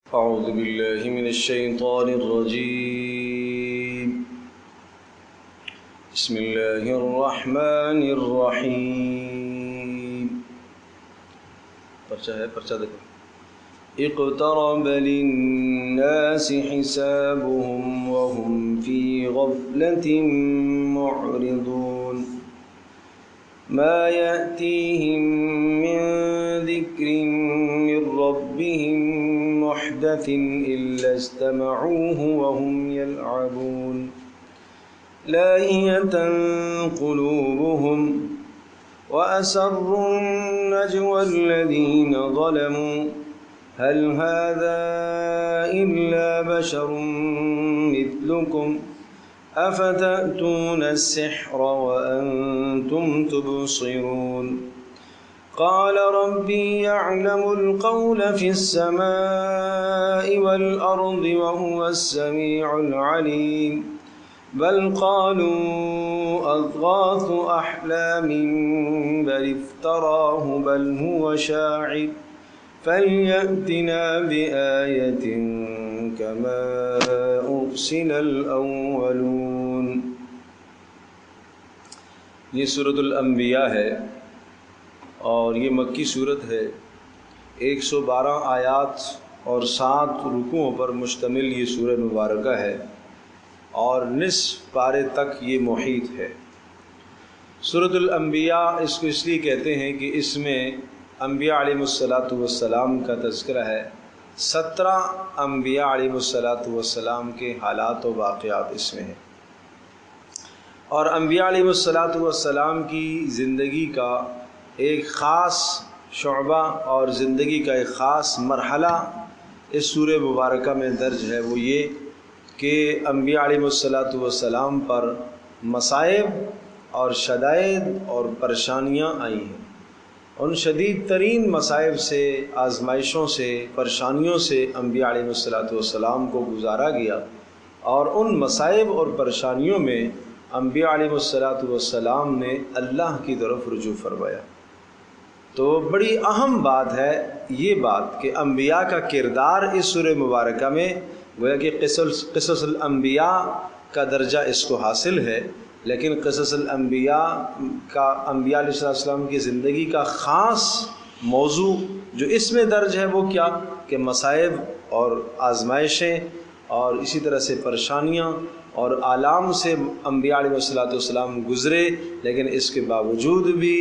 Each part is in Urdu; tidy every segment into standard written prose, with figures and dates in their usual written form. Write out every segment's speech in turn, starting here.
أعوذ بالله من الشيطان الرجيم. بسم الله الرحمن الرحيم. پرچہ دیکھو. اقترب للناس حسابهم وهم في غفلة معرضون. ما يأتيهم من ذكر من ربهم محدث إلا استمعوه وهم يلعبون. لاهية قلوبهم وأسروا النجوى الذين ظلموا هل هذا إلا بشر مثلكم أفتأتون السحر وأنتم تبصرون. قال ربي يعلم القول في السماء والأرض وهو السميع العليم. بل قالوا أضغاث أحلام بل افتراه بل هو شاعر فليأتنا بآية كما أرسل الأولون. یہ سورۃ الانبیاء ہے اور یہ مکی صورت ہے. 112 آیات اور 7 رکوعوں پر مشتمل یہ سورہ مبارکہ ہے اور نصف پارے تک یہ محیط ہے. سورۃ الانبیاء اس کو اس لیے کہتے ہیں کہ اس میں انبیاء علیہ السلام کا تذکرہ ہے. 17 انبیاء علیہ السلام کے حالات و واقعات اس میں ہیں اور انبیاء علیہ السلام کی زندگی کا ایک خاص شعبہ اور زندگی کا ایک خاص مرحلہ اس سورہ مبارکہ میں درج ہے. وہ یہ کہ انبیاء علیہ السلام پر مصائب اور شدائد اور پریشانیاں آئی ہیں. ان شدید ترین مصائب سے، آزمائشوں سے، پریشانیوں سے انبیاء علیہ السلام کو گزارا گیا اور ان مصائب اور پریشانیوں میں انبیاء علیہ السلام نے اللہ کی طرف رجوع فرمایا. تو بڑی اہم بات ہے یہ بات کہ انبیاء کا کردار اس سورہ مبارکہ میں گویا کہ قصص الانبیاء کا درجہ اس کو حاصل ہے، لیکن قصص الانبیاء کا انبیاء علیہ السلام کی زندگی کا خاص موضوع جو اس میں درج ہے وہ کیا کہ مصائب اور آزمائشیں اور اسی طرح سے پریشانیاں اور آلام سے انبیاء علیہ السلام گزرے، لیکن اس کے باوجود بھی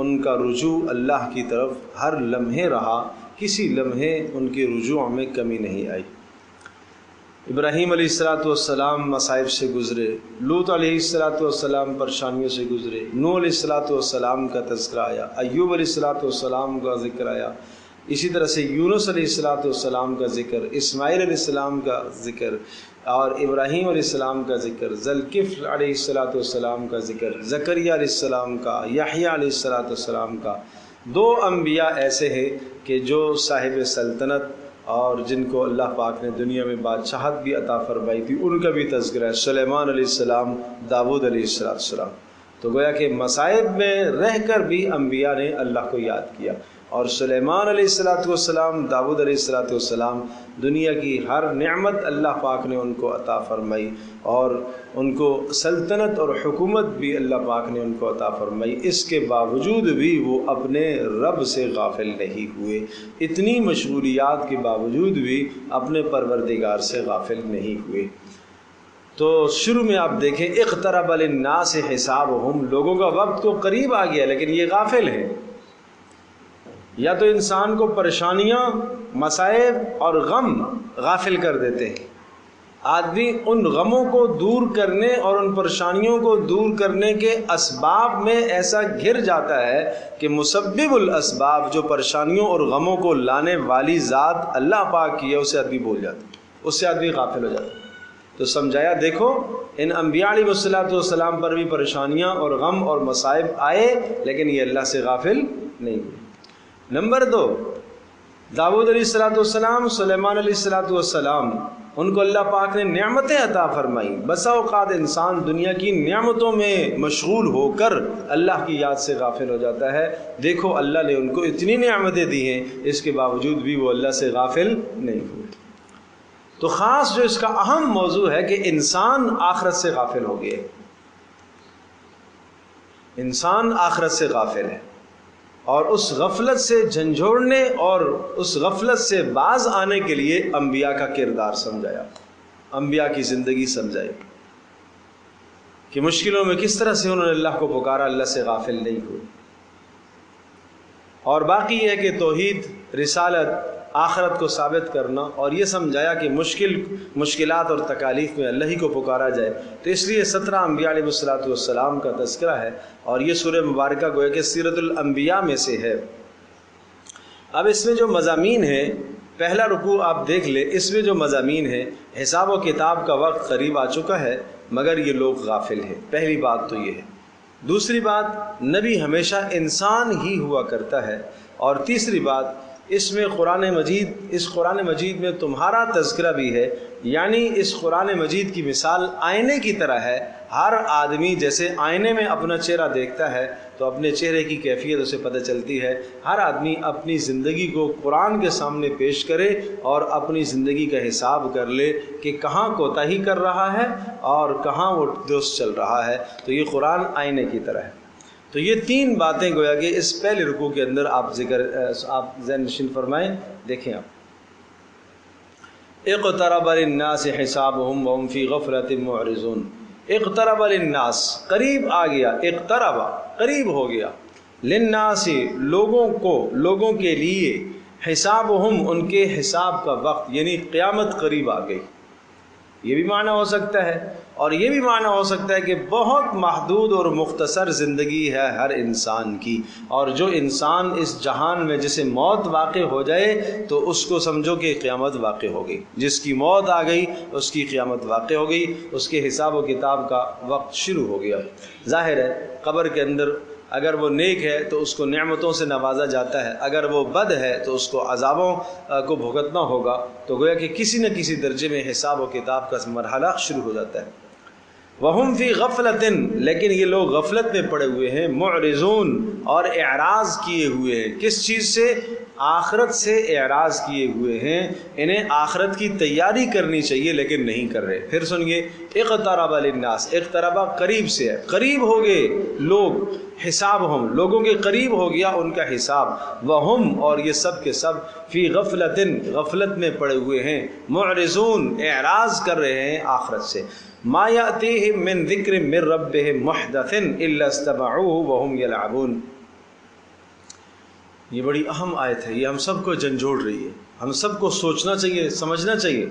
ان کا رجوع اللہ کی طرف ہر لمحے رہا. کسی لمحے ان کے رجوع میں کمی نہیں آئی. ابراہیم علیہ السلام مصائب سے گزرے، لوط علیہ السلام پریشانیوں سے گزرے، نوح علیہ السلام کا تذکرہ آیا، ایوب علیہ السلام کا ذکر آیا، اسی طرح سے یونس علیہ السلام کا ذکر، اسماعیل علیہ السلام کا ذکر اور ابراہیم علیہ السلام کا ذکر، ذوالکفل علیہ السلام کا ذکر، زکریا علیہ السلام کا، یحییٰ علیہ السلام کا. 2 انبیاء ایسے ہیں کہ جو صاحب سلطنت اور جن کو اللہ پاک نے دنیا میں بادشاہت بھی عطا فرمائی تھی، ان کا بھی تذکرہ ہے، سلیمان علیہ السلام، داؤد علیہ السلام. تو گویا کہ مصائب میں رہ کر بھی انبیاء نے اللہ کو یاد کیا اور سلیمان علیہ السلام، داؤد علیہ السلام دنیا کی ہر نعمت اللہ پاک نے ان کو عطا فرمائی اور ان کو سلطنت اور حکومت بھی اللہ پاک نے ان کو عطا فرمائی. اس کے باوجود بھی وہ اپنے رب سے غافل نہیں ہوئے. اتنی مشغولیات کے باوجود بھی اپنے پروردگار سے غافل نہیں ہوئے. تو شروع میں آپ دیکھیں اقترب للناس حسابهم، لوگوں کا وقت تو قریب آ گیا لیکن یہ غافل ہیں. یا تو انسان کو پریشانیاں، مصائب اور غم غافل کر دیتے ہیں. آدمی ان غموں کو دور کرنے اور ان پریشانیوں کو دور کرنے کے اسباب میں ایسا گھر جاتا ہے کہ مسبب الاسباب، جو پریشانیوں اور غموں کو لانے والی ذات اللہ پاک کی ہے، اسے آدمی بھول جاتا ہے، اس سے آدمی غافل ہو جاتا ہے. تو سمجھایا دیکھو ان انبیاء علیہ السلام پر بھی پریشانیاں اور غم اور مصائب آئے لیکن یہ اللہ سے غافل نہیں ہوئے. نمبر 2، داؤد علیہ السلام، سلیمان علیہ السلام، ان کو اللہ پاک نے نعمتیں عطا فرمائی۔ بسا اوقات انسان دنیا کی نعمتوں میں مشغول ہو کر اللہ کی یاد سے غافل ہو جاتا ہے۔ دیکھو اللہ نے ان کو اتنی نعمتیں دی ہیں، اس کے باوجود بھی وہ اللہ سے غافل نہیں ہوئے۔ تو خاص جو اس کا اہم موضوع ہے کہ انسان آخرت سے غافل ہو گیا، انسان آخرت سے غافل ہے، اور اس غفلت سے جھنجھوڑنے اور اس غفلت سے باز آنے کے لیے انبیاء کا کردار سمجھایا، انبیاء کی زندگی سمجھائی کہ مشکلوں میں کس طرح سے انہوں نے اللہ کو پکارا، اللہ سے غافل نہیں ہوئے۔ اور باقی یہ ہے کہ توحید، رسالت، آخرت کو ثابت کرنا، اور یہ سمجھایا کہ مشکلات اور تکالیف میں اللہ ہی کو پکارا جائے۔ تو اس لیے 17 انبیاء علیہ السلام کا تذکرہ ہے، اور یہ سورہ مبارکہ گویا کہ سیرت الانبیاء میں سے ہے۔ اب اس میں جو مضامین ہیں، پہلا رکوع آپ دیکھ لیں، اس میں جو مضامین ہیں، حساب و کتاب کا وقت قریب آ چکا ہے مگر یہ لوگ غافل ہیں، پہلی بات تو یہ ہے۔ دوسری بات، نبی ہمیشہ انسان ہی ہوا کرتا ہے، اور تیسری بات، اس میں اس قرآن مجید میں تمہارا تذکرہ بھی ہے، یعنی اس قرآن مجید کی مثال آئینے کی طرح ہے۔ ہر آدمی جیسے آئینے میں اپنا چہرہ دیکھتا ہے تو اپنے چہرے کی کیفیت اسے پتہ چلتی ہے، ہر آدمی اپنی زندگی کو قرآن کے سامنے پیش کرے اور اپنی زندگی کا حساب کر لے کہ کہاں کوتاہی کر رہا ہے اور کہاں وہ درست چل رہا ہے۔ تو یہ قرآن آئینے کی طرح ہے۔ تو یہ 3 باتیں گویا کہ اس پہلے رکوع کے اندر آپ ذہن نشین فرمائیں۔ دیکھیں آپ، اقترب للناس حسابهم وهم فی غفلۃ معرضون۔ اقترب للناس، قریب آ گیا، اقترب قریب ہو گیا، للناس لوگوں کے لیے، حسابهم ان کے حساب کا وقت، یعنی قیامت قریب آ گئی۔ یہ بھی معنی ہو سکتا ہے، اور یہ بھی معنی ہو سکتا ہے کہ بہت محدود اور مختصر زندگی ہے ہر انسان کی، اور جو انسان اس جہان میں جسے موت واقع ہو جائے تو اس کو سمجھو کہ قیامت واقع ہو گئی۔ جس کی موت آ گئی اس کی قیامت واقع ہو گئی، اس کے حساب و کتاب کا وقت شروع ہو گیا۔ ظاہر ہے قبر کے اندر اگر وہ نیک ہے تو اس کو نعمتوں سے نوازا جاتا ہے، اگر وہ بد ہے تو اس کو عذابوں کو بھگتنا ہوگا۔ تو گویا کہ کسی نہ کسی درجے میں حساب و کتاب کا مرحلہ شروع ہو جاتا ہے۔ وَهُمْ فِي غَفْلَةٍ، لیکن یہ لوگ غفلت میں پڑے ہوئے ہیں، معرضون، اور اعراض کیے ہوئے ہیں۔ کس چیز سے؟ آخرت سے اعراض کیے ہوئے ہیں۔ انہیں آخرت کی تیاری کرنی چاہیے لیکن نہیں کر رہے۔ پھر سنیے، اقترب للناس، اقترب قریب سے ہے، قریب ہو گئے لوگ، حسابہم لوگوں کے قریب ہو گیا ان کا حساب، وہم اور یہ سب کے سب، فی غفلتن غفلت میں پڑے ہوئے ہیں، معرضون اعراض کر رہے ہیں آخرت سے۔ ما یأتیہم من ذکر من ربہم محدث الا استمعوہ وہم یلعبون۔ یہ بڑی اہم آیت ہے، یہ ہم سب کو جھنجھوڑ رہی ہے، ہم سب کو سوچنا چاہیے، سمجھنا چاہیے۔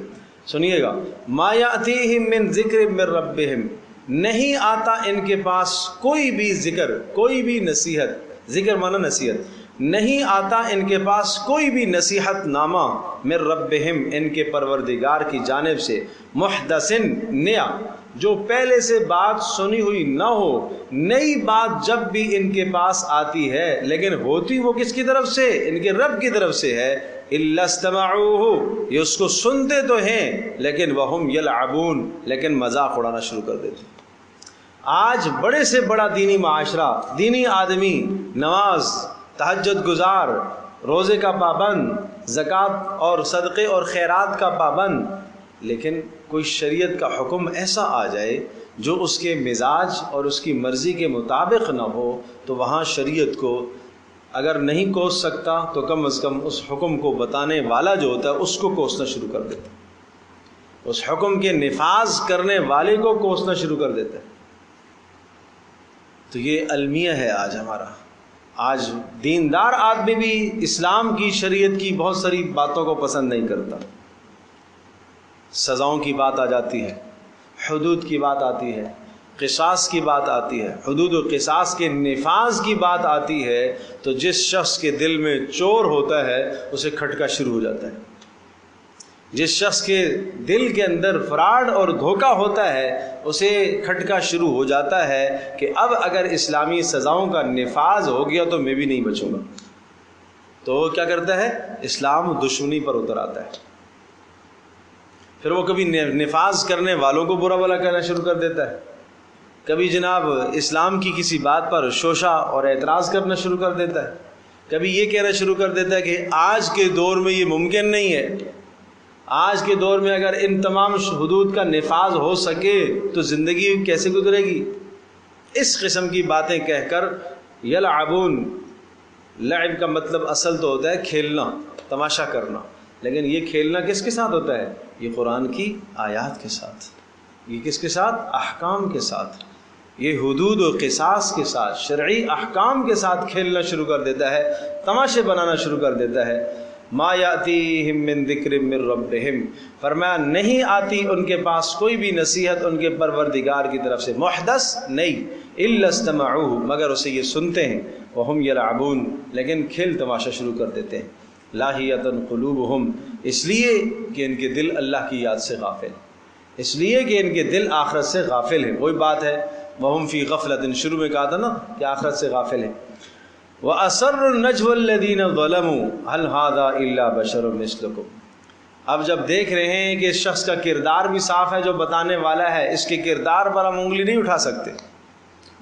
سنیے گا، ما یأتیہم من ذکر من ربہم، نہیں آتا ان کے پاس کوئی بھی ذکر، کوئی بھی نصیحت، ذکر مانا نصیحت، نہیں آتا ان کے پاس کوئی بھی نصیحت نامہ، من ربہم ان کے پروردگار کی جانب سے، محدثن نیا، جو پہلے سے بات سنی ہوئی نہ ہو، نئی بات جب بھی ان کے پاس آتی ہے لیکن ہوتی وہ کس کی طرف سے؟ ان کے رب کی طرف سے ہے، الا استمعوہ، یہ اس کو سنتے تو ہیں لیکن وہم یلعبون، لیکن مذاق اڑانا شروع کر دیتے۔ آج بڑے سے بڑا دینی معاشرہ، دینی آدمی، نماز، تہجد گزار، روزے کا پابند، زکوٰۃ اور صدقے اور خیرات کا پابند، لیکن کوئی شریعت کا حکم ایسا آ جائے جو اس کے مزاج اور اس کی مرضی کے مطابق نہ ہو تو وہاں شریعت کو اگر نہیں کوس سکتا تو کم از کم اس حکم کو بتانے والا جو ہوتا ہے اس کو کوسنا شروع کر دیتا ہے، اس حکم کے نفاذ کرنے والے کو کوسنا شروع کر دیتا ہے۔ تو یہ المیہ ہے آج ہمارا۔ آج دیندار آدمی بھی اسلام کی، شریعت کی بہت ساری باتوں کو پسند نہیں کرتا۔ سزاؤں کی بات آ جاتی ہے، حدود کی بات آتی ہے، قصاص کی بات آتی ہے، حدود و قصاص کے نفاذ کی بات آتی ہے تو جس شخص کے دل میں چور ہوتا ہے اسے کھٹکا شروع ہو جاتا ہے۔ جس شخص کے دل کے اندر فراڈ اور دھوکہ ہوتا ہے اسے کھٹکا شروع ہو جاتا ہے کہ اب اگر اسلامی سزاؤں کا نفاذ ہو گیا تو میں بھی نہیں بچوں گا۔ تو وہ کیا کرتا ہے؟ اسلام دشمنی پر اتر آتا ہے. پھر وہ کبھی نفاذ کرنے والوں کو برا بھلا کہنا شروع کر دیتا ہے، کبھی جناب اسلام کی کسی بات پر شوشہ اور اعتراض کرنا شروع کر دیتا ہے، کبھی یہ کہنا شروع کر دیتا ہے کہ آج کے دور میں یہ ممکن نہیں ہے، آج کے دور میں اگر ان تمام حدود کا نفاذ ہو سکے تو زندگی کیسے گزرے گی. اس قسم کی باتیں کہہ کر یلعبون، لعب کا مطلب اصل تو ہوتا ہے کھیلنا، تماشا کرنا، لیکن یہ کھیلنا کس کے ساتھ ہوتا ہے؟ یہ قرآن کی آیات کے ساتھ، یہ کس کے ساتھ؟ احکام کے ساتھ، یہ حدود و قصاص کے ساتھ، شرعی احکام کے ساتھ کھیلنا شروع کر دیتا ہے، تماشے بنانا شروع کر دیتا ہے. ما یاتیہم من ذکر من ربہم، فرمایا نہیں آتی ان کے پاس کوئی بھی نصیحت ان کے پروردگار کی طرف سے، محدث نہیں، الا استمعوہ، مگر اسے یہ سنتے ہیں، وہم یلعبون، لیکن کھیل تماشا شروع کر دیتے ہیں. لاہیۃ قلوبہم، اس لیے کہ ان کے دل اللہ کی یاد سے غافل، اس لیے کہ ان کے دل آخرت سے غافل ہیں. وہی بات ہے وہم فی غفلۃ، شروع میں کہا تھا نا کہ آخرت سے غافل ہیں. وَأَسَرُّ النَّجْوَ الَّذِينَ ظَلَمُوا هَلْ هَذَا إِلَّا بَشَرٌ مِثْلُكُمْ. اب جب دیکھ رہے ہیں کہ اس شخص کا کردار بھی صاف ہے جو بتانے والا ہے، اس کے کردار پر ہم انگلی نہیں اٹھا سکتے.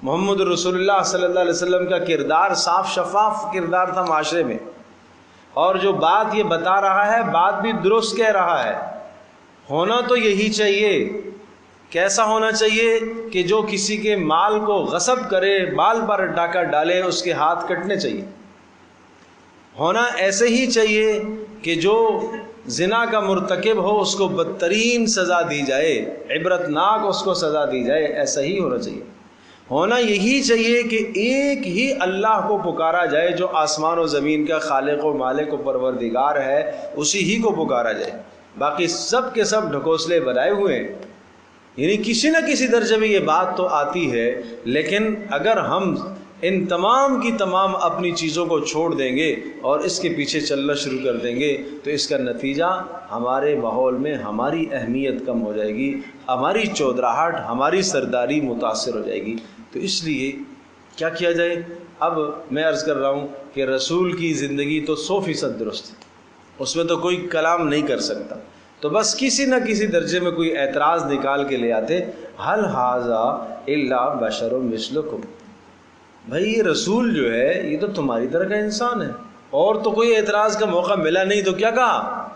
محمد رسول اللہ صلی اللہ علیہ وسلم کا کردار صاف شفاف کردار تھا معاشرے میں، اور جو بات یہ بتا رہا ہے بات بھی درست کہہ رہا ہے. ہونا تو یہی چاہیے. کیسا ہونا چاہیے؟ کہ جو کسی کے مال کو غصب کرے، مال پر ڈاکہ ڈالے، اس کے ہاتھ کٹنے چاہیے. ہونا ایسے ہی چاہیے کہ جو زنا کا مرتکب ہو اس کو بدترین سزا دی جائے، عبرت ناک اس کو سزا دی جائے، ایسا ہی ہونا چاہیے. ہونا یہی چاہیے کہ ایک ہی اللہ کو پکارا جائے جو آسمان و زمین کا خالق و مالک و پروردگار ہے، اسی ہی کو پکارا جائے. باقی سب کے سب ڈھکوسلے بنائے ہوئے ہیں. یعنی کسی نہ کسی درجے میں یہ بات تو آتی ہے، لیکن اگر ہم ان تمام کی تمام اپنی چیزوں کو چھوڑ دیں گے اور اس کے پیچھے چلنا شروع کر دیں گے تو اس کا نتیجہ ہمارے ماحول میں ہماری اہمیت کم ہو جائے گی، ہماری چودراہٹ، ہماری سرداری متاثر ہو جائے گی. تو اس لیے کیا کیا جائے؟ اب میں عرض کر رہا ہوں کہ رسول کی زندگی تو 100% درست ہے، اس میں تو کوئی کلام نہیں کر سکتا. تو بس کسی نہ کسی درجے میں کوئی اعتراض نکال کے لے آتے، هل هذا الا بشر مثلکم. بھائی یہ رسول جو ہے یہ تو تمہاری طرح کا انسان ہے، اور تو کوئی اعتراض کا موقع ملا نہیں تو کیا کہا؟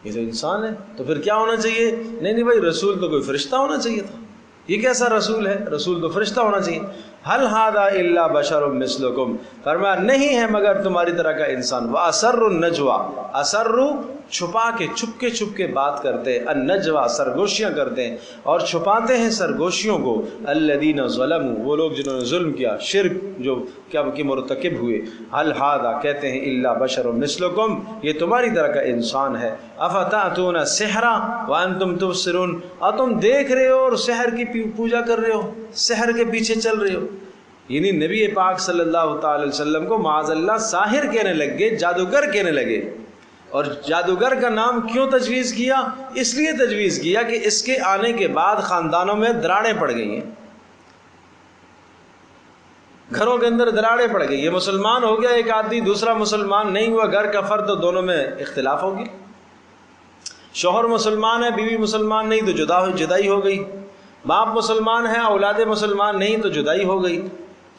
یہ تو انسان ہے. تو پھر کیا ہونا چاہیے؟ نہیں بھائی رسول تو کوئی فرشتہ ہونا چاہیے تھا. یہ کیسا رسول ہے؟ رسول تو فرشتہ ہونا چاہیے. هل هذا الا بشر مثلکم، فرمایا نہیں ہے مگر تمہاری طرح کا انسان. وَأَسَرُّ النَّجْوَى، اسرّ چھپا کے، چھپ کے بات کرتے ہیں، النجوى سرگوشیاں کرتے ہیں اور چھپاتے ہیں سرگوشیوں کو. الذین ظلموا، وہ لوگ جنہوں نے ظلم کیا، شرک جو کیا کہ مرتکب ہوئے. هل هذا کہتے ہیں الا بشر مثلکم، یہ تمہاری طرح کا انسان ہے. افتأتون السحر وانتم تبصرون، اور تم دیکھ رہے ہو اور سحر کی پوجا کر رہے ہو، سحر کے پیچھے چل رہے ہو. یعنی نبی پاک صلی اللہ تعالی علیہ وسلم کو معاذ اللہ ساحر کہنے لگ گئے، جادوگر کہنے لگے. اور جادوگر کا نام کیوں تجویز کیا؟ اس لیے تجویز کیا کہ اس کے آنے کے بعد خاندانوں میں دراڑیں پڑ گئی ہیں، گھروں کے اندر دراڑیں پڑ گئی. یہ مسلمان ہو گیا ایک آدمی، دوسرا مسلمان نہیں ہوا، گھر کا فرد، تو دونوں میں اختلاف ہو گیا. شوہر مسلمان ہے، بیوی مسلمان نہیں تو جدائی ہو گئی. باپ مسلمان ہے، اولاد مسلمان نہیں تو جدائی ہو گئی.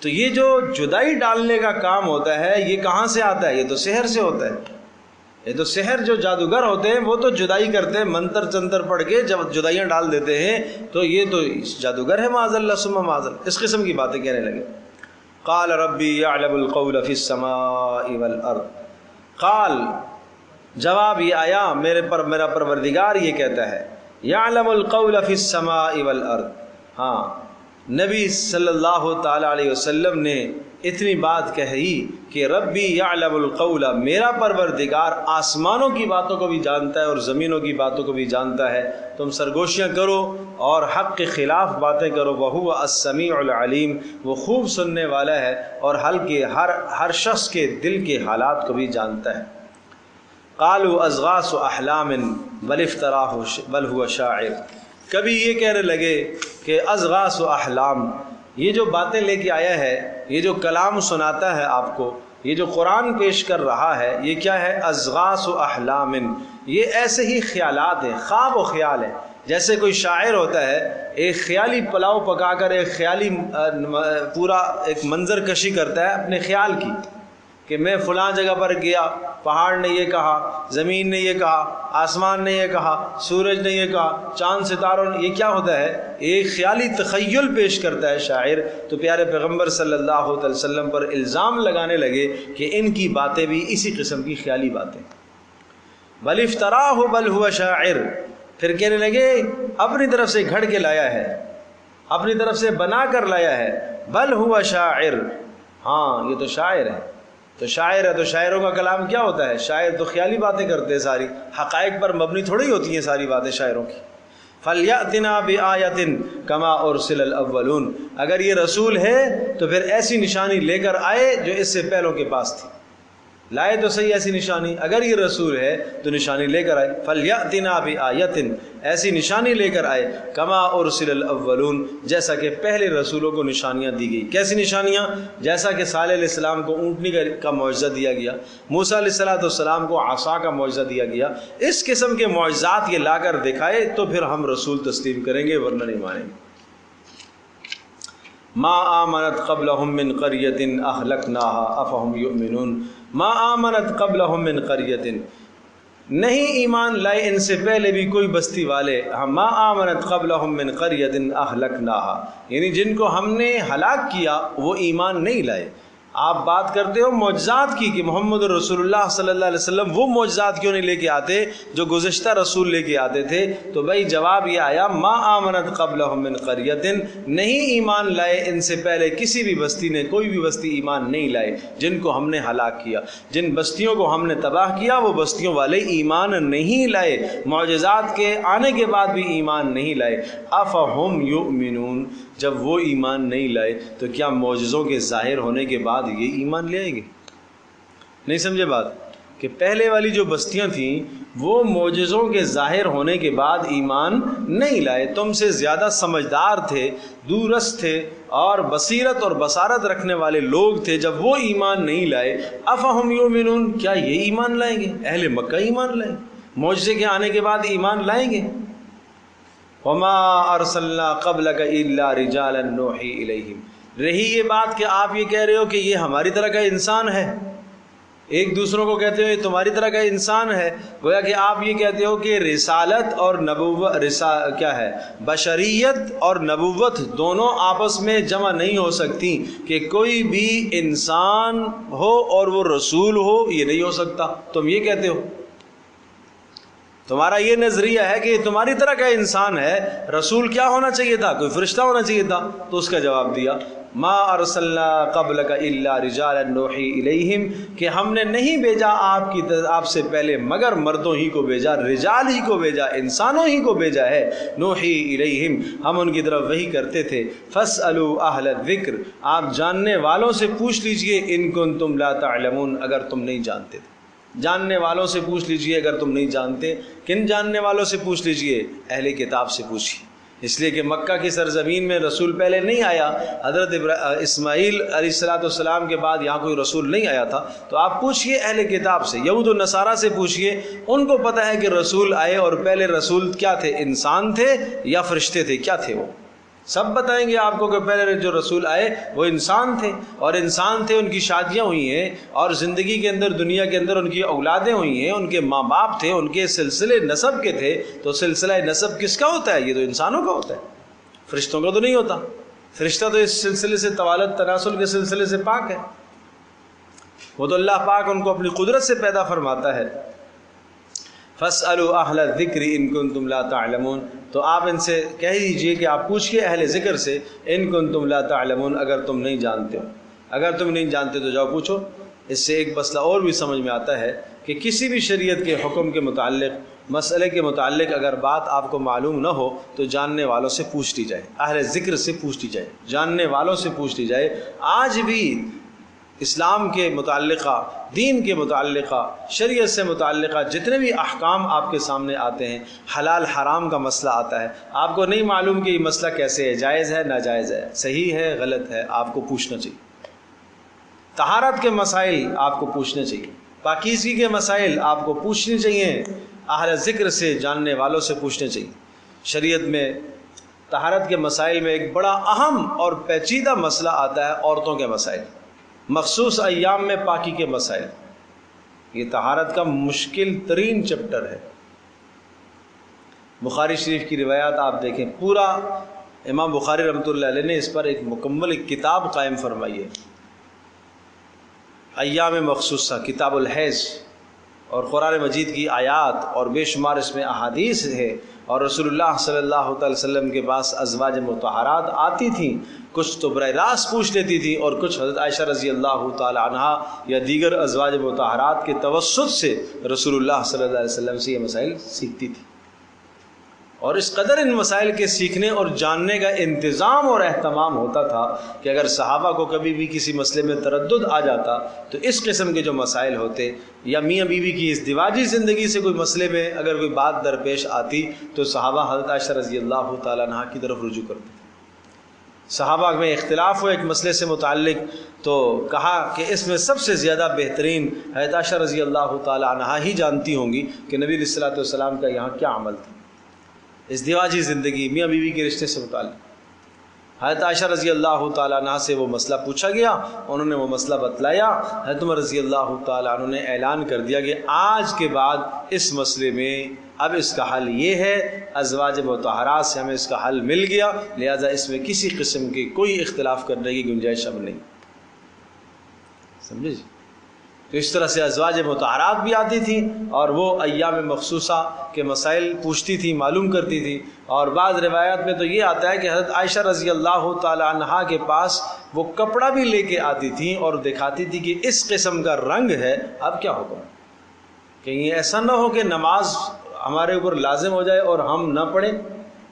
تو یہ جو جدائی ڈالنے کا کام ہوتا ہے یہ کہاں سے آتا ہے؟ یہ تو سحر سے ہوتا ہے. یہ تو سحر، جو جادوگر ہوتے ہیں وہ تو جدائی کرتے ہیں، منتر چنتر پڑھ کے جب جدائیاں ڈال دیتے ہیں، تو یہ تو جادوگر ہے معاذ اللہ ثم معاذ اللہ. اس قسم کی باتیں کہنے لگے. قال ربی یعلم القول فی السماء والارض، قال جواب یہ آیا میرا پروردگار یہ کہتا ہے، یعلم القول فی السماء والارض. ہاں نبی صلی اللہ تعالی علیہ وسلم نے اتنی بات کہی کہ ربی یعلم القول، میرا پروردگار آسمانوں کی باتوں کو بھی جانتا ہے اور زمینوں کی باتوں کو بھی جانتا ہے. تم سرگوشیاں کرو اور حق کے خلاف باتیں کرو. وہو السمیع العلیم، وہ خوب سننے والا ہے اور حل کے ہر شخص کے دل کے حالات کو بھی جانتا ہے. قالوا اضغاث احلام بل افتراہ بل هو شاعر. کبھی یہ کہنے لگے کہ اضغاث احلام، یہ جو باتیں لے کے آیا ہے، یہ جو کلام سناتا ہے آپ کو، یہ جو قرآن پیش کر رہا ہے یہ کیا ہے؟ اضغاث و احلام، یہ ایسے ہی خیالات ہیں، خواب و خیال ہے۔ جیسے کوئی شاعر ہوتا ہے ایک خیالی پلاؤ پکا کر ایک خیالی پورا ایک منظر کشی کرتا ہے اپنے خیال کی، کہ میں فلاں جگہ پر گیا، پہاڑ نے یہ کہا، زمین نے یہ کہا، آسمان نے یہ کہا، سورج نے یہ کہا، چاند ستاروں نے، یہ کیا ہوتا ہے؟ ایک خیالی تخیل پیش کرتا ہے شاعر۔ تو پیارے پیغمبر صلی اللہ علیہ وسلم پر الزام لگانے لگے کہ ان کی باتیں بھی اسی قسم کی خیالی باتیں۔ بل افتراہ بل ہوا شاعر، پھر کہنے لگے اپنی طرف سے گھڑ کے لایا ہے، اپنی طرف سے بنا کر لایا ہے، بل ہوا شاعر، ہاں یہ تو شاعر ہے۔ تو شاعر ہے تو شاعروں کا کلام کیا ہوتا ہے؟ شاعر تو خیالی باتیں کرتے ہیں، ساری حقائق پر مبنی تھوڑی ہوتی ہیں ساری باتیں شاعروں کی۔ فَلْيَأْتِنَا بِآیَةٍ كَمَا أُرْسِلَ الْأَوَّلُونَ، اگر یہ رسول ہے تو پھر ایسی نشانی لے کر آئے جو اس سے پہلوں کے پاس تھی۔ لائے تو صحیح ایسی نشانی، اگر یہ رسول ہے تو نشانی لے کر آئے۔ فَلْيَأْتِنَا بِآیَةٍ، ایسی نشانی لے کر آئے، کما ارسل الاولون، جیسا کہ پہلے رسولوں کو نشانیاں دی گئی۔ کیسی نشانیاں؟ جیسا کہ صالح علیہ السلام کو اونٹنی کا معجزہ دیا گیا، موسیٰ علیہ السلام کو عصا کا معجزہ دیا گیا، اس قسم کے معجزات یہ لا کر دکھائے تو پھر ہم رسول تسلیم کریں گے، ورنہ نہیں مانیں گے۔ ما آمنت قبلہم من قریۃ اہلکناہا افہم یؤمنون، ما آمنت قبلہم من قریۃ، نہیں ایمان لائے ان سے پہلے بھی کوئی بستی والے، ما آمنت قبلہم من قریۃ اہلکناہا، یعنی جن کو ہم نے ہلاک کیا وہ ایمان نہیں لائے۔ آپ بات کرتے ہو معجزات کی کہ محمد رسول اللہ صلی اللہ علیہ وسلم وہ معجزات کیوں نہیں لے کے آتے جو گزشتہ رسول لے کے آتے تھے؟ تو بھائی جواب یہ آیا، ما آمنت قبلہم من قریۃ، نہیں ایمان لائے ان سے پہلے کسی بھی بستی نے، کوئی بھی بستی ایمان نہیں لائے جن کو ہم نے ہلاک کیا، جن بستیوں کو ہم نے تباہ کیا وہ بستیوں والے ایمان نہیں لائے، معجزات کے آنے کے بعد بھی ایمان نہیں لائے۔ افہم یؤمنون، جب وہ ایمان نہیں لائے تو کیا معجزوں کے ظاہر ہونے کے بعد یہ ایمان لے آئیں گے؟ نہیں سمجھے بات؟ کہ پہلے والی جو بستیاں تھیں وہ معجزوں کے ظاہر ہونے کے بعد ایمان نہیں لائے، تم سے زیادہ سمجھدار تھے، دورست تھے اور بصیرت اور بصارت رکھنے والے لوگ تھے، جب وہ ایمان نہیں لائے، افہم یؤمنون، کیا یہ ایمان لائیں گے؟ اہل مکہ ایمان لائیں، معجزے کے آنے کے بعد ایمان لائیں گے؟ وما ارسلنا قبلک الا رجالا نوحی الیہم، رہی یہ بات کہ آپ یہ کہہ رہے ہو کہ یہ ہماری طرح کا انسان ہے، ایک دوسروں کو کہتے ہو یہ تمہاری طرح کا انسان ہے، گویا کہ آپ یہ کہتے ہو کہ رسالت اور نبوت کیا ہے، بشریت اور نبوت دونوں آپس میں جمع نہیں ہو سکتی، کہ کوئی بھی انسان ہو اور وہ رسول ہو، یہ نہیں ہو سکتا، تم یہ کہتے ہو۔ تمہارا یہ نظریہ ہے کہ یہ تمہاری طرح کا انسان ہے، رسول کیا ہونا چاہیے تھا؟ کوئی فرشتہ ہونا چاہیے تھا۔ تو اس کا جواب دیا، ما ارسلنا قبلک الا رجالا نوحی الیہم، کہ ہم نے نہیں بھیجا آپ سے پہلے مگر مردوں ہی کو بھیجا، رجال ہی کو بھیجا، انسانوں ہی کو بھیجا ہے، نوحی الیہم، ہم ان کی طرف وحی کرتے تھے۔ فاسألوا اہل الذکر، آپ جاننے والوں سے پوچھ لیجئے، ان کنتم لا تعلمون، اگر تم نہیں جانتے تھے، جاننے والوں سے پوچھ لیجئے اگر تم نہیں جانتے۔ کن جاننے والوں سے پوچھ لیجئے؟ اہل کتاب سے پوچھیے، اس لیے کہ مکہ کی سرزمین میں رسول پہلے نہیں آیا، حضرت اسماعیل علیہ السلام کے بعد یہاں کوئی رسول نہیں آیا تھا، تو آپ پوچھئے اہل کتاب سے، یہود و نصارہ سے پوچھئے، ان کو پتہ ہے کہ رسول آئے، اور پہلے رسول کیا تھے، انسان تھے یا فرشتے تھے، کیا تھے وہ سب بتائیں گے آپ کو، کہ پہلے جو رسول آئے وہ انسان تھے، اور انسان تھے، ان کی شادیاں ہوئی ہیں، اور زندگی کے اندر دنیا کے اندر ان کی اولادیں ہوئی ہیں، ان کے ماں باپ تھے، ان کے سلسلے نسب کے تھے۔ تو سلسلہ نسب کس کا ہوتا ہے؟ یہ تو انسانوں کا ہوتا ہے، فرشتوں کا تو نہیں ہوتا۔ فرشتہ تو اس سلسلے سے، توالد تناسل کے سلسلے سے پاک ہے، وہ تو اللہ پاک ان کو اپنی قدرت سے پیدا فرماتا ہے۔ فاسألوا اہل الذکر ان کنتم لا تعلمون، تو آپ ان سے کہہ دیجئے کہ آپ پوچھئے اہل ذکر سے، ان کنتم لا تعلمون، اگر تم نہیں جانتے ہو، اگر تم نہیں جانتے تو جاؤ پوچھو۔ اس سے ایک مسئلہ اور بھی سمجھ میں آتا ہے کہ کسی بھی شریعت کے حکم کے متعلق، مسئلے کے متعلق اگر بات آپ کو معلوم نہ ہو تو جاننے والوں سے پوچھ لی جائے، اہل ذکر سے پوچھ لی جائے، جاننے والوں سے پوچھ لی جائے۔ آج بھی اسلام کے متعلقہ، دین کے متعلقہ، شریعت سے متعلقہ جتنے بھی احکام آپ کے سامنے آتے ہیں، حلال حرام کا مسئلہ آتا ہے، آپ کو نہیں معلوم کہ یہ مسئلہ کیسے ہے، جائز ہے ناجائز ہے، صحیح ہے غلط ہے، آپ کو پوچھنا چاہیے۔ طہارت کے مسائل آپ کو پوچھنے چاہیے، پاکیزگی کے مسائل آپ کو پوچھنے چاہیے، اہل ذکر سے، جاننے والوں سے پوچھنے چاہیے۔ شریعت میں طہارت کے مسائل میں ایک بڑا اہم اور پیچیدہ مسئلہ آتا ہے عورتوں کے مسائل، مخصوص ایام میں پاکی کے مسائل۔ یہ طہارت کا مشکل ترین چیپٹر ہے۔ بخاری شریف کی روایات آپ دیکھیں، پورا امام بخاری رحمۃ اللہ علیہ نے اس پر ایک مکمل کتاب قائم فرمائی ہے، ایام مخصوصہ، کتاب الحیض، اور قرآن مجید کی آیات اور بے شمار اس میں احادیث ہے۔ اور رسول اللہ صلی اللہ تعالی وسلم کے پاس ازواج مطہرات آتی تھیں، کچھ تو براہ راست پوچھ لیتی تھیں، اور کچھ حضرت عائشہ رضی اللہ تعالی عنہا یا دیگر ازواج مطہرات کے توسط سے رسول اللہ صلی اللہ علیہ وسلم سے یہ مسائل سیکھتی تھی۔ اور اس قدر ان مسائل کے سیکھنے اور جاننے کا انتظام اور اہتمام ہوتا تھا کہ اگر صحابہ کو کبھی بھی کسی مسئلے میں تردد آ جاتا تو اس قسم کے جو مسائل ہوتے، یا میاں بیوی کی ازدواجی زندگی سے کوئی مسئلے میں اگر کوئی بات درپیش آتی تو صحابہ حضرت عائشہ رضی اللہ تعالیٰ عنہا کی طرف رجوع کرتے۔ صحابہ میں اختلاف ہو ایک مسئلے سے متعلق تو کہا کہ اس میں سب سے زیادہ بہترین حضرت عائشہ رضی اللہ تعالیٰ عنہا ہی جانتی ہوں گی کہ نبی علیہ الصلوۃ والسلام کا یہاں کیا عمل تھا ازدواجی زندگی، میاں بیوی کے رشتے سے متعلق۔ حضرت عائشہ رضی اللہ تعالیٰ عنہ سے وہ مسئلہ پوچھا گیا، انہوں نے وہ مسئلہ بتلایا۔ حضرت عمر رضی اللہ تعالیٰ عنہ نے اعلان کر دیا کہ آج کے بعد اس مسئلے میں اب اس کا حل یہ ہے، ازواج مطہرات سے ہمیں اس کا حل مل گیا، لہذا اس میں کسی قسم کی کوئی اختلاف کرنے کی گنجائش اب نہیں۔ سمجھے جی؟ تو اس طرح سے ازواج مطہرات بھی آتی تھیں اور وہ ایام مخصوصہ کے مسائل پوچھتی تھیں، معلوم کرتی تھیں۔ اور بعض روایات میں تو یہ آتا ہے کہ حضرت عائشہ رضی اللہ تعالی عنہا کے پاس وہ کپڑا بھی لے کے آتی تھیں اور دکھاتی تھی کہ اس قسم کا رنگ ہے، اب کیا حکم ہے؟ کہیں ایسا نہ ہو کہ نماز ہمارے اوپر لازم ہو جائے اور ہم نہ پڑھیں،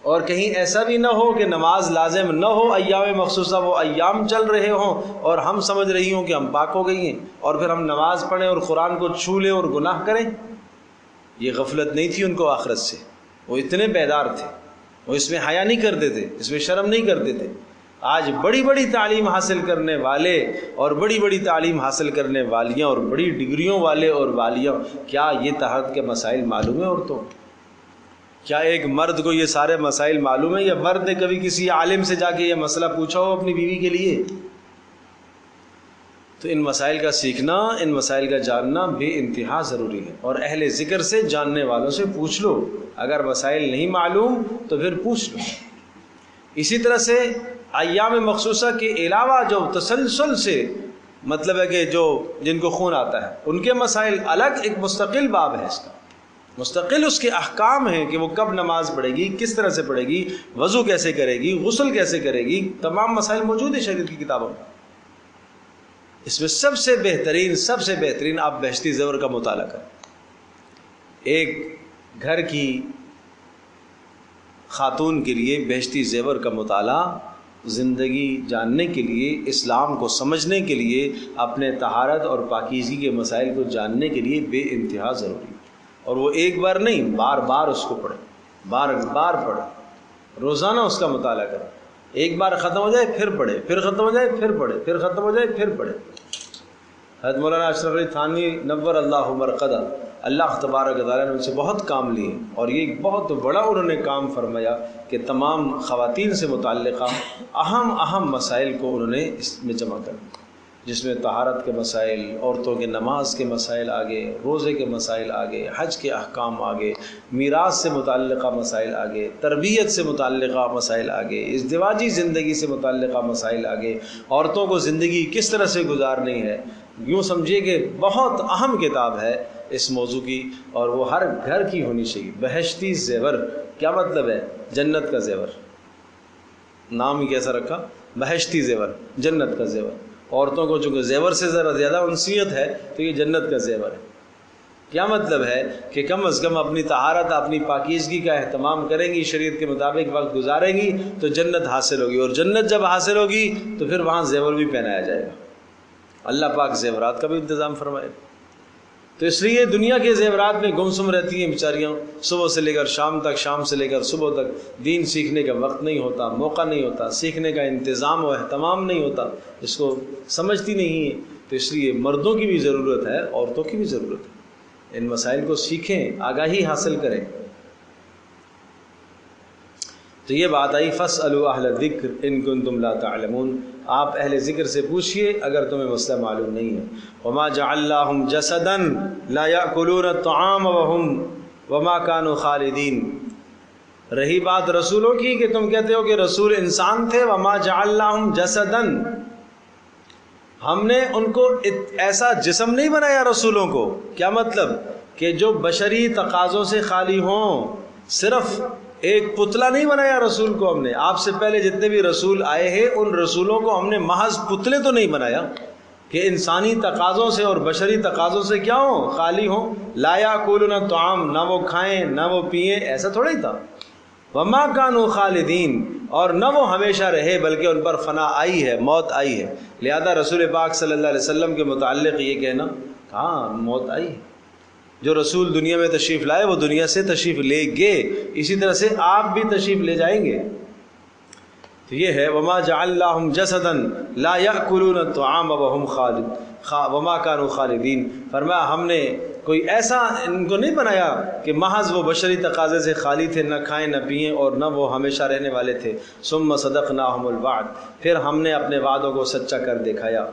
اور کہیں ایسا بھی نہ ہو کہ نماز لازم نہ ہو، ایام مخصوصہ وہ ایام چل رہے ہوں اور ہم سمجھ رہی ہوں کہ ہم پاک ہو گئی ہیں اور پھر ہم نماز پڑھیں اور قرآن کو چھو لیں اور گناہ کریں۔ یہ غفلت نہیں تھی ان کو آخرت سے، وہ اتنے بیدار تھے، وہ اس میں حیا نہیں کرتے تھے، اس میں شرم نہیں کرتے تھے۔ آج بڑی بڑی تعلیم حاصل کرنے والے اور بڑی بڑی تعلیم حاصل کرنے والیاں اور بڑی ڈگریوں والے اور والیاں، کیا یہ طہارت کے مسائل معلوم ہیں عورتوں؟ کیا ایک مرد کو یہ سارے مسائل معلوم ہیں، یا مرد نے کبھی کسی عالم سے جا کے یہ مسئلہ پوچھا ہو اپنی بیوی کے لیے؟ تو ان مسائل کا سیکھنا، ان مسائل کا جاننا بے انتہا ضروری ہے، اور اہل ذکر سے، جاننے والوں سے پوچھ لو۔ اگر مسائل نہیں معلوم تو پھر پوچھ لو۔ اسی طرح سے ایام مخصوصہ کے علاوہ جو تسلسل سے مطلب ہے کہ جو جن کو خون آتا ہے ان کے مسائل الگ ایک مستقل باب ہے، اس کا مستقل اس کے احکام ہیں کہ وہ کب نماز پڑھے گی، کس طرح سے پڑھے گی، وضو کیسے کرے گی، غسل کیسے کرے گی، تمام مسائل موجود ہیں شریعت کی کتابوں میں۔ اس میں سب سے بہترین آپ بہشتی زیور کا مطالعہ کریں۔ ایک گھر کی خاتون کے لیے بہشتی زیور کا مطالعہ زندگی جاننے کے لیے، اسلام کو سمجھنے کے لیے، اپنے طہارت اور پاکیزگی کے مسائل کو جاننے کے لیے بے انتہا ضروری ہے۔ اور وہ ایک بار نہیں، بار بار اس کو پڑھے، بار بار پڑھے، روزانہ اس کا مطالعہ کرے۔ ایک بار ختم ہو جائے پھر پڑھے، پھر ختم ہو جائے پھر پڑھے، پھر ختم ہو جائے پھر پڑھے۔ حضرت مولانا اشرف علی تھانوی نور اللہ مرقدہ، اللہ تبارک و تعالیٰ نے ان سے بہت کام لیے، اور یہ ایک بہت بڑا انہوں نے کام فرمایا کہ تمام خواتین سے متعلقہ اہم مسائل کو انہوں نے اس میں جمع کر دیا، جس میں طہارت کے مسائل، عورتوں کے نماز کے مسائل آگے، روزے کے مسائل آگے، حج کے احکام آگے، میراث سے متعلقہ مسائل آگے، تربیت سے متعلقہ مسائل آگے، ازدواجی زندگی سے متعلقہ مسائل آگے، عورتوں کو زندگی کس طرح سے گزارنی ہے۔ یوں سمجھیے کہ بہت اہم کتاب ہے اس موضوع کی، اور وہ ہر گھر کی ہونی چاہیے۔ بہشتی زیور کیا مطلب ہے؟ جنت کا زیور، نام ہی کیسا رکھا، بہشتی زیور، جنت کا زیور۔ عورتوں کو چونکہ زیور سے ذرا زیادہ انسیت ہے تو یہ جنت کا زیور ہے۔ کیا مطلب ہے کہ کم از کم اپنی طہارت، اپنی پاکیزگی کا اہتمام کریں گی، شریعت کے مطابق وقت گزاریں گی تو جنت حاصل ہوگی، اور جنت جب حاصل ہوگی تو پھر وہاں زیور بھی پہنایا جائے گا۔ اللہ پاک زیورات کا بھی انتظام فرمائے۔ تو اس لیے دنیا کے زیورات میں گمسم رہتی ہیں بیچاریاں، صبح سے لے کر شام تک، شام سے لے کر صبح تک۔ دین سیکھنے کا وقت نہیں ہوتا، موقع نہیں ہوتا، سیکھنے کا انتظام و اہتمام نہیں ہوتا، اس کو سمجھتی نہیں ہیں۔ تو اس لیے مردوں کی بھی ضرورت ہے، عورتوں کی بھی ضرورت ہے، ان مسائل کو سیکھیں، آگاہی حاصل کریں۔ تو یہ بات آئی فاسألوا اہل الذکر ان کنتم لا تعلمون، آپ اہل ذکر سے پوچھئے اگر تمہیں مسئلہ معلوم نہیں ہے۔ وما جعلناہم جسدا لا یأکلون الطعام وما كانوا خالدین۔ رہی بات رسولوں کی کہ تم کہتے ہو کہ رسول انسان تھے، وما جعلناہم جسدا، ہم نے ان کو ایسا جسم نہیں بنایا رسولوں کو۔ کیا مطلب؟ کہ جو بشری تقاضوں سے خالی ہوں، صرف ایک پتلا نہیں بنایا رسول کو ہم نے۔ آپ سے پہلے جتنے بھی رسول آئے ہیں ان رسولوں کو ہم نے محض پتلے تو نہیں بنایا کہ انسانی تقاضوں سے اور بشری تقاضوں سے کیا ہوں، خالی ہوں۔ لا یاکلون الطعام، نہ وہ کھائیں نہ وہ پئیں، ایسا تھوڑا ہی تھا۔ وما كانوا خالدین، اور نہ وہ ہمیشہ رہے بلکہ ان پر فنا آئی ہے، موت آئی ہے۔ لہذا رسول پاک صلی اللہ علیہ وسلم کے متعلق یہ کہنا، ہاں موت آئی ہے، جو رسول دنیا میں تشریف لائے وہ دنیا سے تشریف لے گے، اسی طرح سے آپ بھی تشریف لے جائیں گے۔ تو یہ ہے وما جعلناہم جسدا لا یأکلون الطعام وما كانوا خالدین۔ فرمایا ہم نے کوئی ایسا ان کو نہیں بنایا کہ محض وہ بشری تقاضے سے خالی تھے، نہ کھائیں نہ پئیں اور نہ وہ ہمیشہ رہنے والے تھے۔ ثم صدقناہم الوعد، پھر ہم نے اپنے وعدوں کو سچا کر دکھایا۔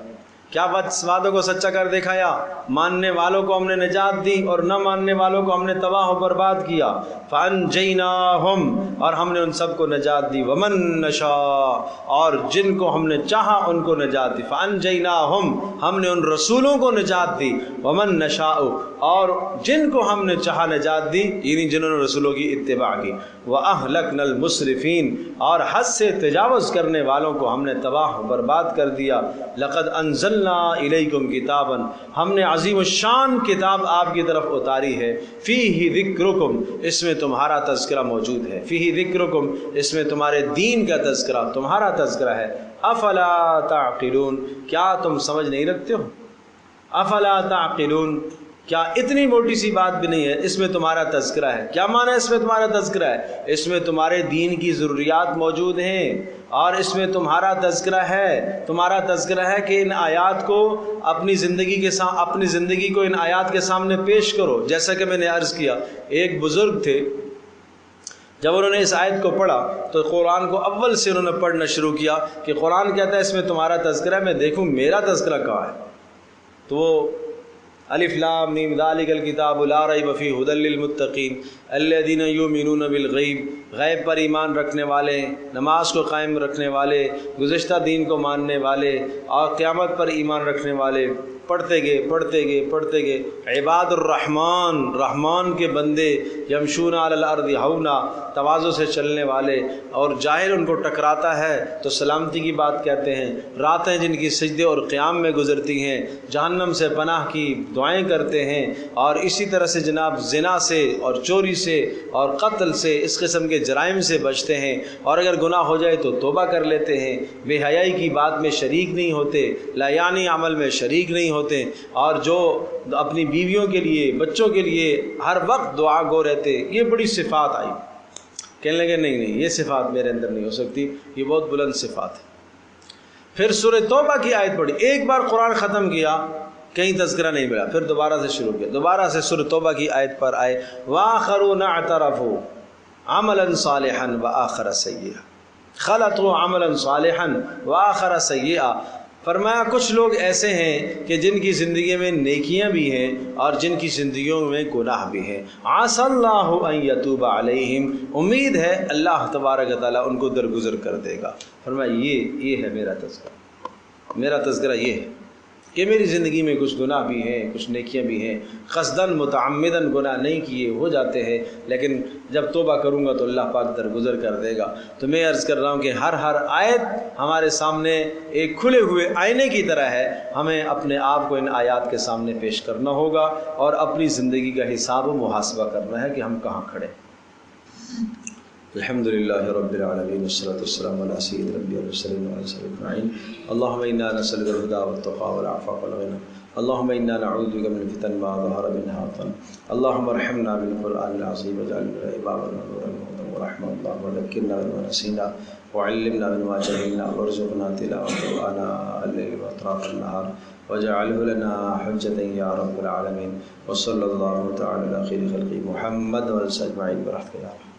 کیا وعدوں کو سچا کر دکھایا؟ ماننے والوں کو ہم نے نجات دی اور نہ ماننے والوں کو ہم نے تباہ و برباد کیا۔ فانجیناہم، اور ہم نے ان سب کو نجات دی۔ ومن نشاء، اور جن کو ہم نے چاہا ان کو نجات دی۔ فانجیناہم، ہم نے ان رسولوں کو نجات دی۔ ومن نشاء، اور جن کو ہم نے چاہا نجات دی، یعنی جنہوں نے رسولوں کی اتباع کی۔ وَأَهْلَكْنَا الْمُسْرِفِينَ، اور حد سے تجاوز کرنے والوں کو ہم نے تباہ و برباد کر دیا۔ لَقَدْ أَنزَلْنَا إِلَيْكُمْ كِتَابًا، ہم نے عظیم الشان کتاب آپ کی طرف اتاری ہے۔ فِيهِ ذِكْرُكُمْ، اس میں تمہارا تذکرہ موجود ہے۔ فِيهِ ذِكْرُكُمْ، اس میں تمہارے دین کا تذکرہ، تمہارا تذکرہ ہے۔ أَفَلَا تَعْقِلُونَ، کیا تم سمجھ نہیں رکھتے ہو؟ أَفَلَا تَعْقِلُونَ، کیا اتنی موٹی سی بات بھی نہیں ہے، اس میں تمہارا تذکرہ ہے۔ کیا معنی ہے اس میں تمہارا تذکرہ ہے؟ اس میں تمہارے دین کی ضروریات موجود ہیں اور اس میں تمہارا تذکرہ ہے۔ تمہارا تذکرہ ہے کہ ان آیات کو اپنی زندگی کو ان آیات کے سامنے پیش کرو۔ جیسا کہ میں نے عرض کیا، ایک بزرگ تھے، جب انہوں نے اس آیت کو پڑھا تو قرآن کو اول سے انہوں نے پڑھنا شروع کیا کہ قرآن کہتا ہے اس میں تمہارا تذکرہ ہے، میں دیکھوں میرا تذکرہ کہاں ہے۔ تو وہ الف لام میم ذالک الکتاب لا ریب فیہ ھدی للمتقین الذین یؤمنون بالغیب، غیب پر ایمان رکھنے والے، نماز کو قائم رکھنے والے، گزشتہ دین کو ماننے والے اور قیامت پر ایمان رکھنے والے۔ پڑھتے گئے عباد الرحمن، رحمان کے بندے، یمشون علی الارض ہونا، تواضع سے چلنے والے، اور جاہل ان کو ٹکراتا ہے تو سلامتی کی بات کہتے ہیں۔ راتیں جن کی سجدے اور قیام میں گزرتی ہیں، جہنم سے پناہ کی دعائیں کرتے ہیں، اور اسی طرح سے جناب زنا سے اور چوری سے اور قتل سے، اس قسم کے جرائم سے بچتے ہیں، اور اگر گناہ ہو جائے تو توبہ کر لیتے ہیں، بے حیائی کی بات میں شریک نہیں ہوتے، لایانی عمل میں شریک نہیں ہوتے، اور جو اپنی بیویوں کے لیے، بچوں کے لیے ہر وقت دعا گو رہتے۔ یہ بڑی صفات آئی، کہنے لگے نہیں یہ صفات میرے اندر نہیں ہو سکتی، یہ بہت بلند صفات ہے۔ پھر سورہ توبہ کی آیت پڑھی، ایک بار قرآن ختم کیا، کہیں تذکرہ نہیں ملا، پھر دوبارہ سے شروع کیا، دوبارہ سے سورہ توبہ کی آیت پر آئے وَآخَرُونَ اعْتَرَفُوا عَمَلًا صَالِحًا وَآخَرَ سَيِّئًا، خَلَطُوا عَمَلًا صَالِحًا وَآخَرَ سَيِّئًا۔ فرمایا کچھ لوگ ایسے ہیں کہ جن کی زندگی میں نیکیاں بھی ہیں اور جن کی زندگیوں میں گناہ بھی ہیں۔ عَسَى اللَّهُ أَن يَتُوبَ عَلَيْهِمْ، امید ہے اللہ تبارک تعالیٰ ان کو درگزر کر دے گا۔ فرمایا یہ ہے میرا تذکرہ، میرا تذکرہ یہ ہے کہ میری زندگی میں کچھ گناہ بھی ہیں، کچھ نیکیاں بھی ہیں، قصداً متعمداً گناہ نہیں کیے ہو جاتے ہیں، لیکن جب توبہ کروں گا تو اللہ پاک درگزر کر دے گا۔ تو میں عرض کر رہا ہوں کہ ہر آیت ہمارے سامنے ایک کھلے ہوئے آئینے کی طرح ہے، ہمیں اپنے آپ کو ان آیات کے سامنے پیش کرنا ہوگا اور اپنی زندگی کا حساب و محاسبہ کرنا ہے کہ ہم کہاں کھڑے۔ الحمد للہ رب العالمین والصلاة والسلام علی سید الانبیاء والمرسلین وعلی آلہ اجمعین۔ اللہم انا نسألک الہدی والتقی والعفاف والغنی، اللہم انا نعوذ بک من فتن ما ظہر منها وبطن، اللہم ارحمنا بالقرآن العظیم واجعلنا عبادا نورا ورحمة، اللہم ذکرنا بما نسینا وعلمنا مما جهلنا وارزقنا تلاوته آناء الليل وأطراف النهار واجعله لنا حجة يا رب العالمين. وصلى الله تعالى على خير خلقه محمد وعلى آله أجمعين برحمتك يا رب.